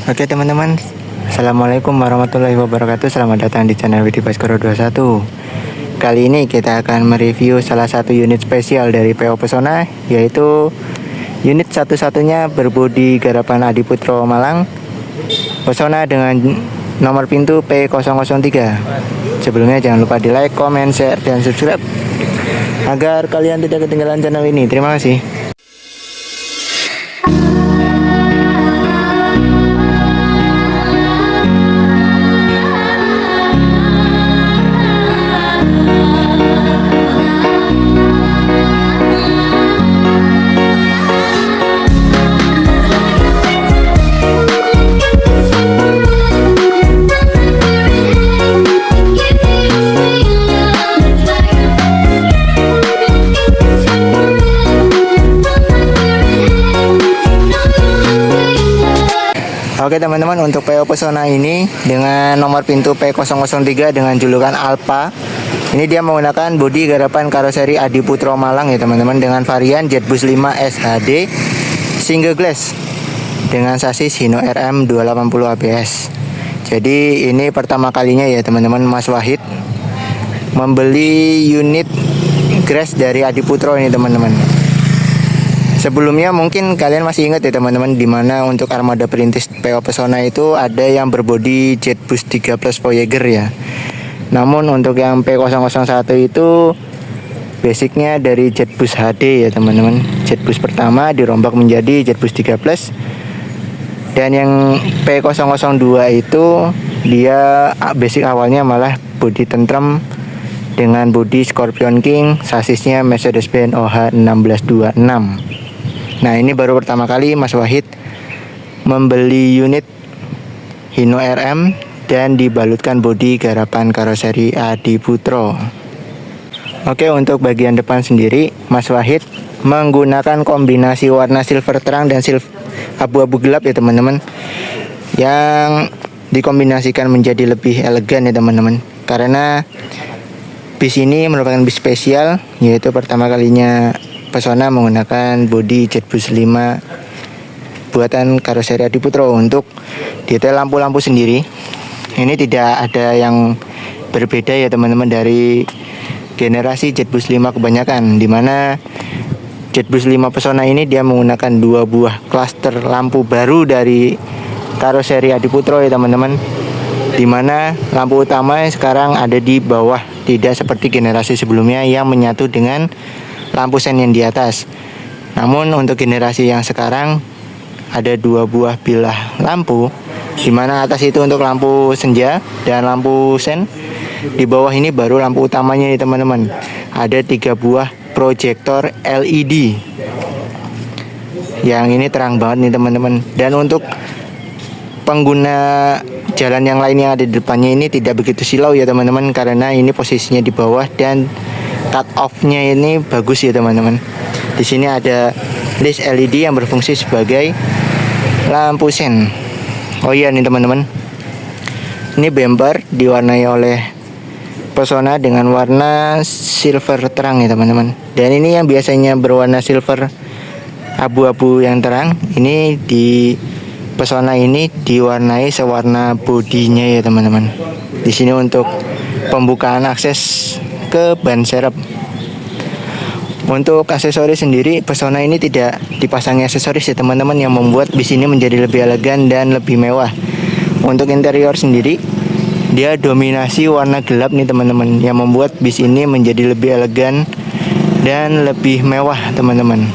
Oke teman-teman, Assalamualaikum warahmatullahi wabarakatuh. Selamat datang di channel Widi Baskoro 21. Kali ini kita akan mereview salah satu unit spesial dari PO Pesona, yaitu unit satu-satunya berbodi garapan Adiputro Malang, Pesona dengan nomor pintu P003. Sebelumnya jangan lupa di like, comment, share, dan subscribe agar kalian tidak ketinggalan channel ini. Terima kasih. Oke teman-teman, untuk PO Pesona ini dengan nomor pintu P003 dengan julukan Alpha, ini dia menggunakan bodi garapan karoseri Adiputro Malang ya teman-teman, dengan varian Jetbus 5 SHD single glass dengan sasis Hino RM 280 ABS. Jadi ini pertama kalinya ya teman-teman Mas Wahid membeli unit Grass dari Adiputro ini teman-teman. Sebelumnya mungkin kalian masih ingat ya teman-teman, dimana untuk armada perintis PO Pesona itu ada yang berbodi Jetbus 3 Plus Voyager ya. Namun untuk yang P001 itu basicnya dari Jetbus HD ya teman-teman. Jetbus pertama dirombak menjadi Jetbus 3 Plus. Dan yang P002 itu dia basic awalnya malah bodi tentrem dengan bodi Scorpion King, sasisnya Mercedes-Benz OH1626. Nah ini baru pertama kali Mas Wahid membeli unit Hino RM dan dibalutkan bodi garapan karoseri Adiputro. Oke, untuk bagian depan sendiri Mas Wahid menggunakan kombinasi warna silver terang dan abu-abu gelap ya teman-teman, yang dikombinasikan menjadi lebih elegan ya teman-teman, karena bis ini merupakan bis spesial, yaitu pertama kalinya Pesona menggunakan bodi Jetbus 5 buatan karoseri Adiputro. Untuk detail lampu-lampu sendiri ini tidak ada yang berbeda ya teman-teman dari generasi Jetbus 5 kebanyakan, dimana Jetbus 5 Pesona ini dia menggunakan 2 buah klaster lampu baru dari karoseri Adiputro ya teman-teman, dimana lampu utama sekarang ada di bawah, tidak seperti generasi sebelumnya yang menyatu dengan lampu sen yang di atas. Namun untuk generasi yang sekarang ada 2 buah bilah lampu, dimana atas itu untuk lampu senja dan lampu sen. Di bawah ini baru lampu utamanya nih teman-teman. Ada 3 buah proyektor LED. Yang ini terang banget nih teman-teman. Dan untuk pengguna jalan yang lain yang ada di depannya ini tidak begitu silau ya teman-teman, karena ini posisinya di bawah dan cut off-nya ini bagus ya teman-teman. Di sini ada list LED yang berfungsi sebagai lampu sen. Oh iya nih teman-teman, ini bumper diwarnai oleh Pesona dengan warna silver terang ya teman-teman. Dan ini yang biasanya berwarna silver abu-abu yang terang, ini di Pesona ini diwarnai sewarna bodinya ya teman-teman. Di sini untuk pembukaan akses ke ban serep. Untuk aksesoris sendiri Pesona ini tidak dipasangi aksesoris ya teman-teman, yang membuat bis ini menjadi lebih elegan dan lebih mewah. Untuk interior sendiri dia dominasi warna gelap nih teman-teman, yang membuat bis ini menjadi lebih elegan dan lebih mewah teman-teman.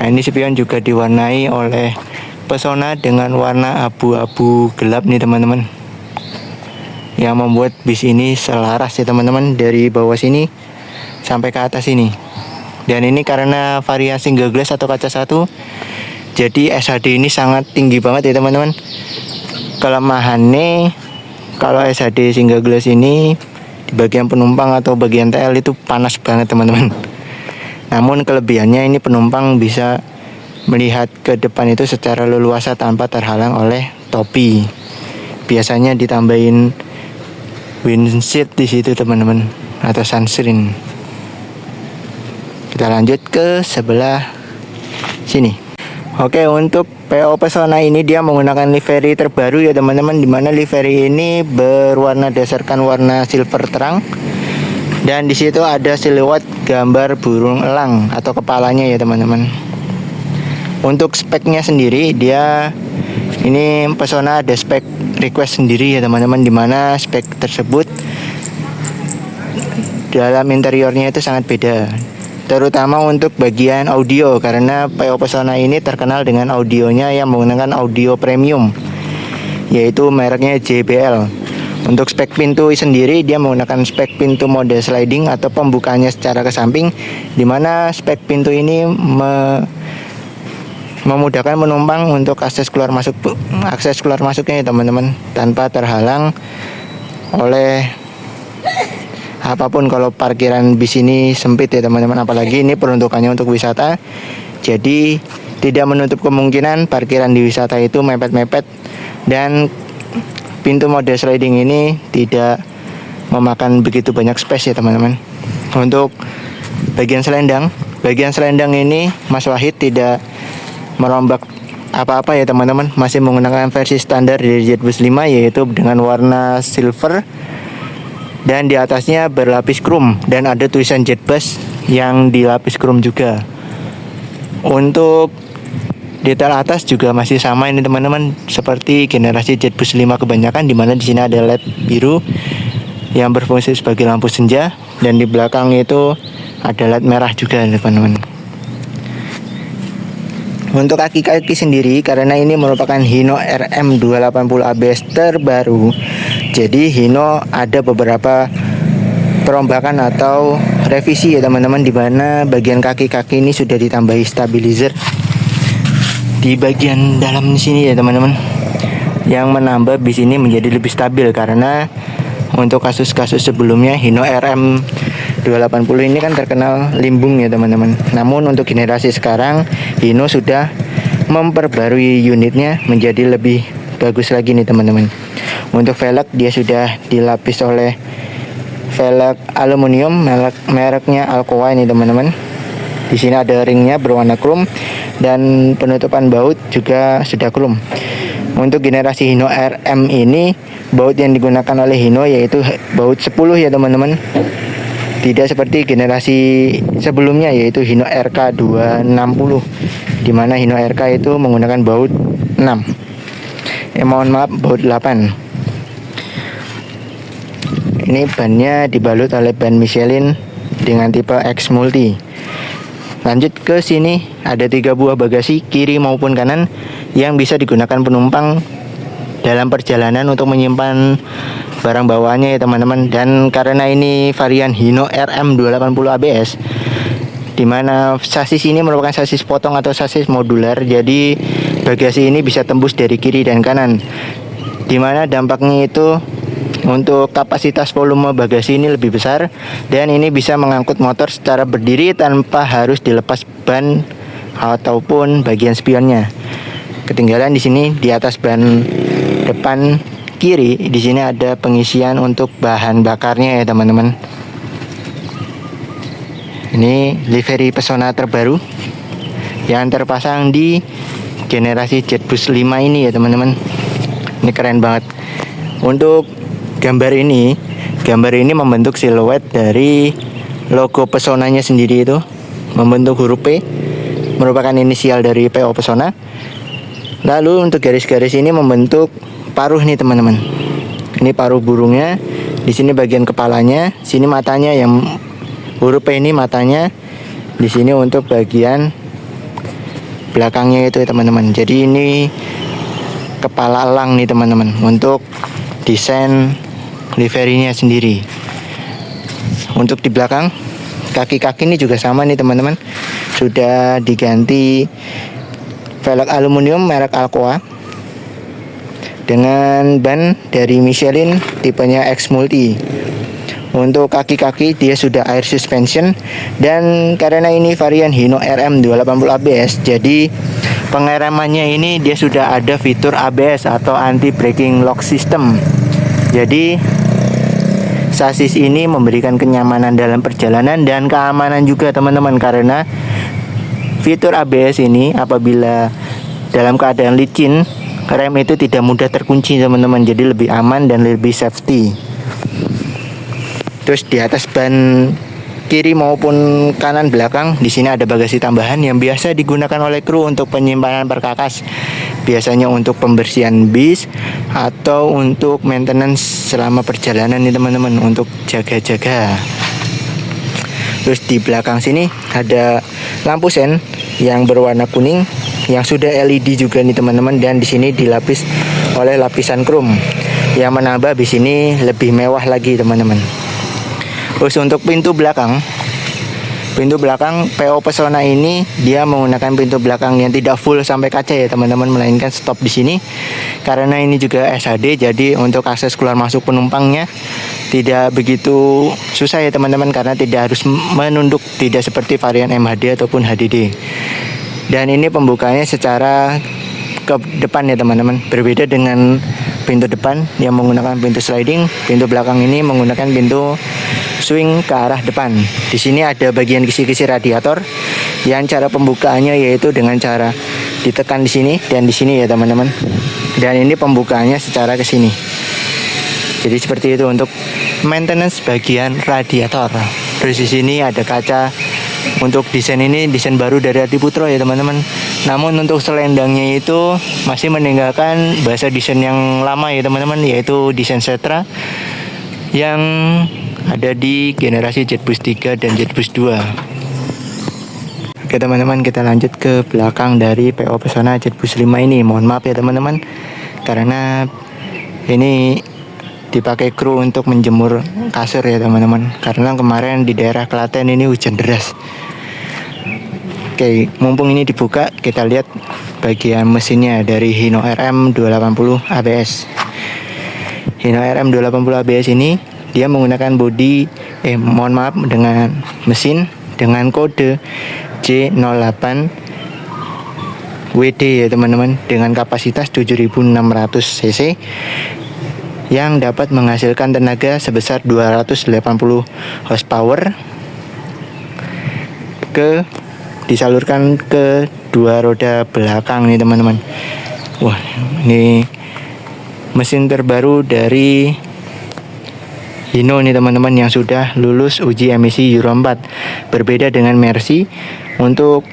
Nah ini spion juga diwarnai oleh Pesona dengan warna abu-abu gelap nih teman-teman, yang membuat bis ini selaras ya teman-teman, dari bawah sini sampai ke atas ini. Dan ini karena varian single glass atau kaca satu, jadi SHD ini sangat tinggi banget ya teman-teman. Kelemahannya kalau SHD single glass ini di bagian penumpang atau bagian TL itu panas banget teman-teman. Namun kelebihannya ini penumpang bisa melihat ke depan itu secara leluasa tanpa terhalang oleh topi. Biasanya ditambahin windshield di situ teman-teman, atau sunscreen. Kita lanjut ke sebelah sini. Oke, untuk PO Pesona ini dia menggunakan livery terbaru ya teman-teman, dimana livery ini berwarna dasarkan warna silver terang, dan di situ ada siluet gambar burung elang atau kepalanya ya teman-teman. Untuk speknya sendiri, dia ini Pesona ada spek request sendiri ya teman-teman, dimana spek tersebut dalam interiornya itu sangat beda, terutama untuk bagian audio, karena PO Pesona ini terkenal dengan audionya yang menggunakan audio premium, yaitu mereknya JBL. Untuk spek pintu sendiri, dia menggunakan spek pintu mode sliding atau pembukanya secara ke samping, dimana spek pintu ini memudahkan penumpang untuk akses keluar masuknya ya teman-teman, tanpa terhalang oleh apapun. Kalau parkiran bis ini sempit ya teman-teman, apalagi ini peruntukannya untuk wisata, jadi tidak menutup kemungkinan parkiran di wisata itu mepet-mepet, dan pintu mode sliding ini tidak memakan begitu banyak space ya teman-teman. Untuk bagian selendang ini Mas Wahid tidak merombak apa-apa ya teman-teman, masih menggunakan versi standar dari JetBus 5, yaitu dengan warna silver, dan di atasnya berlapis chrome dan ada tulisan JetBus yang dilapis chrome juga. Untuk detail atas juga masih sama ini teman-teman, seperti generasi JetBus 5 kebanyakan, dimana di sini ada LED biru yang berfungsi sebagai lampu senja, dan di belakang itu ada LED merah juga teman-teman. Untuk kaki-kaki sendiri, karena ini merupakan Hino RM280 ABS terbaru, jadi Hino ada beberapa perombakan atau revisi ya teman-teman, di mana bagian kaki-kaki ini sudah ditambahi stabilizer di bagian dalam sini ya teman-teman, yang menambah bis ini menjadi lebih stabil, karena untuk kasus-kasus sebelumnya Hino RM280 ini kan terkenal limbung ya teman-teman. Namun untuk generasi sekarang Hino sudah memperbarui unitnya menjadi lebih bagus lagi nih teman-teman. Untuk velg dia sudah dilapis oleh velg aluminium mereknya Alcoa ini teman-teman. Di sini ada ringnya berwarna chrome, dan penutupan baut juga sudah chrome. Untuk generasi Hino RM ini, baut yang digunakan oleh Hino yaitu baut 10 ya teman-teman. Tidak seperti generasi sebelumnya yaitu Hino RK 260, dimana Hino RK itu menggunakan baut 6. Mohon maaf, baut 8. Ini bannya dibalut oleh ban Michelin dengan tipe X Multi. Lanjut ke sini, ada 3 buah bagasi kiri maupun kanan yang bisa digunakan penumpang dalam perjalanan untuk menyimpan barang bawaannya ya teman-teman. Dan karena ini varian Hino RM280 ABS, dimana sasis ini merupakan sasis potong atau sasis modular, jadi bagasi ini bisa tembus dari kiri dan kanan, dimana dampaknya itu untuk kapasitas volume bagasi ini lebih besar, dan ini bisa mengangkut motor secara berdiri tanpa harus dilepas ban ataupun bagian spionnya. Ketinggalan di sini di atas ban depan kiri, di sini ada pengisian untuk bahan bakarnya ya teman-teman. Ini livery Pesona terbaru yang terpasang di generasi JetBus 5 ini ya teman-teman. Ini keren banget. Untuk gambar ini membentuk siluet dari logo Pesonanya sendiri, itu membentuk huruf P, merupakan inisial dari PO Pesona. Lalu untuk garis-garis ini membentuk paruh nih teman-teman. Ini paruh burungnya, di sini bagian kepalanya, sini matanya, yang huruf P ini matanya, di sini untuk bagian belakangnya itu ya teman-teman. Jadi ini kepala elang nih teman-teman untuk desain liverynya sendiri. Untuk di belakang kaki-kaki ini juga sama nih teman-teman, sudah diganti velg aluminium merek Alcoa dengan ban dari Michelin tipenya X Multi. Untuk kaki-kaki dia sudah air suspension, dan karena ini varian Hino RM280 ABS, jadi pengeremannya ini dia sudah ada fitur ABS atau anti braking lock system. Jadi sasis ini memberikan kenyamanan dalam perjalanan dan keamanan juga teman-teman, karena fitur ABS ini apabila dalam keadaan licin, rem itu tidak mudah terkunci teman-teman, jadi lebih aman dan lebih safety. Terus di atas ban kiri maupun kanan belakang di sini ada bagasi tambahan yang biasa digunakan oleh kru untuk penyimpanan perkakas, biasanya untuk pembersihan bis atau untuk maintenance selama perjalanan nih teman-teman, untuk jaga-jaga. Terus di belakang sini ada lampu sen yang berwarna kuning yang sudah LED juga nih teman-teman, dan di sini dilapis oleh lapisan krom yang menambah bis ini lebih mewah lagi teman-teman. Terus untuk pintu belakang PO Pesona ini dia menggunakan pintu belakang yang tidak full sampai kaca ya teman-teman, melainkan stop di sini karena ini juga SHD, jadi untuk akses keluar masuk penumpangnya tidak begitu susah ya teman-teman, karena tidak harus menunduk, tidak seperti varian MHD ataupun HDD. Dan ini pembukanya secara ke depan ya teman-teman, berbeda dengan pintu depan yang menggunakan pintu sliding. Pintu belakang ini menggunakan pintu swing ke arah depan. Di sini ada bagian kisi-kisi radiator yang cara pembukaannya yaitu dengan cara ditekan di sini dan di sini ya teman-teman. Dan ini pembukaannya secara ke sini. Jadi seperti itu untuk maintenance bagian radiator. Terus di sini ada kaca. Untuk desain ini desain baru dari Adiputro ya teman-teman. Namun untuk selendangnya itu masih meninggalkan bahasa desain yang lama ya teman-teman, yaitu desain Setra yang ada di generasi Jetbus 3 dan Jetbus 2. Oke teman-teman, kita lanjut ke belakang dari PO Pesona Jetbus 5 ini. Mohon maaf ya teman-teman, karena ini dipakai kru untuk menjemur kasur ya teman-teman, karena kemarin di daerah Klaten ini hujan deras. Oke, mumpung ini dibuka, kita lihat bagian mesinnya dari Hino RM 280 ABS. Hino RM 280 ABS ini dia menggunakan dengan mesin dengan kode J08 WD ya teman-teman, dengan kapasitas 7600 cc yang dapat menghasilkan tenaga sebesar 280 horsepower disalurkan ke dua roda belakang nih teman-teman. Wah, ini mesin terbaru dari Hino nih teman-teman, yang sudah lulus uji emisi Euro 4. Berbeda dengan Mercy, untuk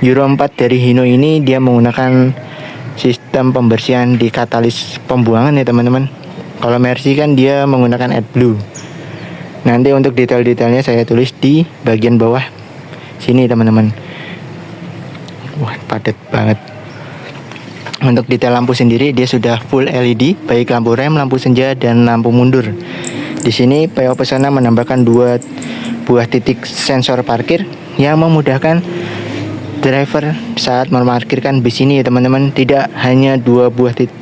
Euro 4 dari Hino ini dia menggunakan sistem pembersihan di katalis pembuangan ya teman-teman. Kalau Mercy kan dia menggunakan AdBlue. Nanti untuk detail-detailnya saya tulis di bagian bawah sini teman-teman. Wah, padat banget. Untuk detail lampu sendiri dia sudah full LED, baik lampu rem, lampu senja, dan lampu mundur. Di sini PO Pesona menambahkan 2 buah titik sensor parkir yang memudahkan driver saat memarkirkan bis ini ya teman-teman. Tidak hanya 2 buah titik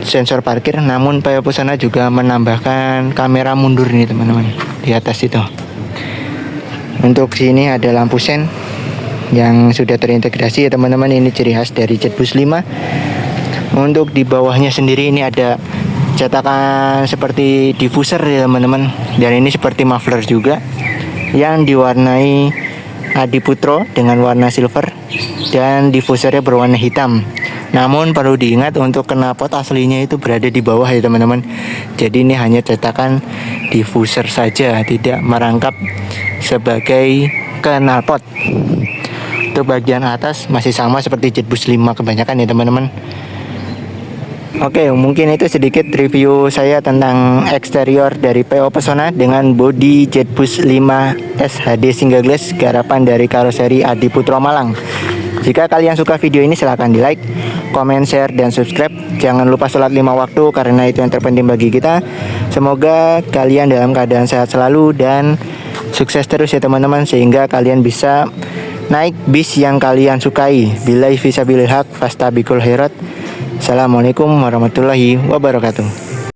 sensor parkir, namun PO Pesona juga menambahkan kamera mundur nih teman-teman di atas itu. Untuk sini ada lampu sen yang sudah terintegrasi ya teman-teman, ini ciri khas dari Jetbus 5. Untuk di bawahnya sendiri ini ada cetakan seperti diffuser ya teman-teman, dan ini seperti muffler juga yang diwarnai Adiputro dengan warna silver dan diffusernya berwarna hitam. Namun perlu diingat untuk knalpot aslinya itu berada di bawah ya teman-teman. Jadi ini hanya cetakan diffuser saja, tidak merangkap sebagai knalpot. Untuk bagian atas masih sama seperti Jetbus 5 kebanyakan ya teman-teman. Oke, mungkin itu sedikit review saya tentang eksterior dari PO Pesona dengan bodi Jetbus 5 SHD single glass garapan dari karoseri Adiputro Malang. Jika kalian suka video ini silahkan di like, komen, share, dan subscribe. Jangan lupa sholat 5 waktu karena itu yang terpenting bagi kita. Semoga kalian dalam keadaan sehat selalu dan sukses terus ya teman-teman, sehingga kalian bisa naik bis yang kalian sukai. Billahi fisabilil haq, fastabikul khairat. Assalamualaikum warahmatullahi wabarakatuh.